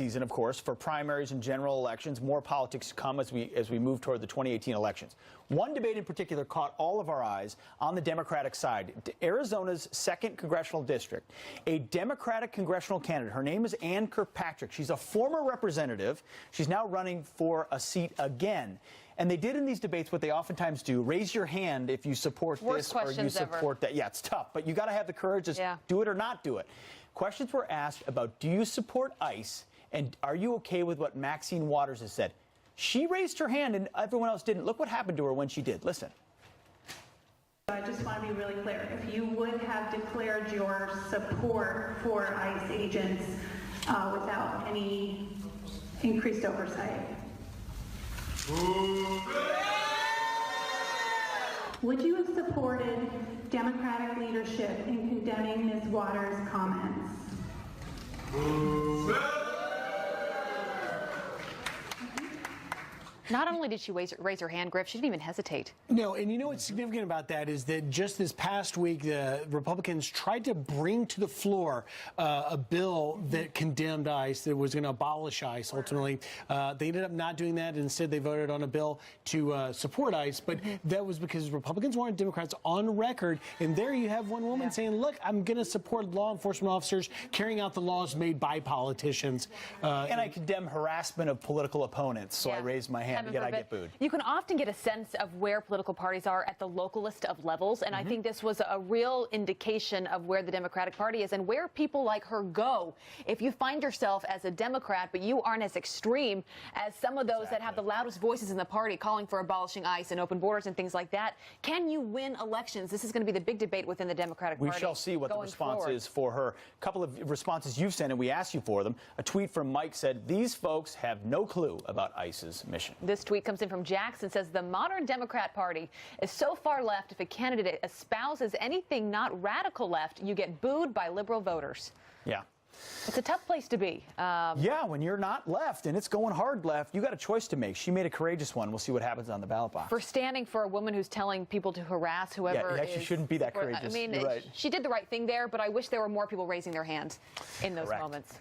Season, of course, for primaries and general elections. More politics to come as we move toward the 2018 elections. One debate in particular caught all of our eyes on the Democratic side. Arizona's 2nd congressional district. A Democratic congressional candidate. Her name is Ann Kirkpatrick. She's a former representative. She's now running for a seat again. And they did in these debates what they oftentimes do: raise your hand if you support this or you support that. Yeah, it's tough, but you got to have the courage to do it or not do it. Questions were asked about, do you support ICE? And are you okay with what Maxine Waters has said? She raised her hand and everyone else didn't. Look what happened to her when she did. Listen. I just want to be really clear. If you would have declared your support for ICE agents without any increased oversight, would you have supported Democratic leadership in condemning Ms. Waters' comments? Not only did she raise her hand, Griff, she didn't even hesitate. No, and you know what's significant about that is that just this past week, the Republicans tried to bring to the floor a bill that condemned ICE, that was going to abolish ICE ultimately. They ended up not doing that. Instead, they voted on a bill to support ICE. But that was because Republicans wanted Democrats on record. And there you have one woman saying, look, I'm going to support law enforcement officers carrying out the laws made by politicians. And I condemn harassment of political opponents, so I raised my hand. Yet I get booed. You can often get a sense of where political parties are at the localist of levels, and I think this was a real indication of where the Democratic Party is and where people like her go. If you find yourself as a Democrat, but you aren't as extreme as some of those that have the loudest voices in the party calling for abolishing ICE and open borders and things like that, can you win elections? This is going to be the big debate within the Democratic Party. We shall see what the response is for her. A couple of responses you've sent, and we asked you for them. A tweet from Mike said, these folks have no clue about ICE's mission. This tweet comes in from Jackson, says the modern Democrat Party is so far left, if a candidate espouses anything not radical left, you get booed by liberal voters. Yeah. It's a tough place to be. Yeah, when you're not left and it's going hard left, you got a choice to make. She made a courageous one. We'll see what happens on the ballot box. For standing for a woman who's telling people to harass whoever yeah, she shouldn't be that courageous. I mean, You're right. She did the right thing there, but I wish there were more people raising their hands in those moments.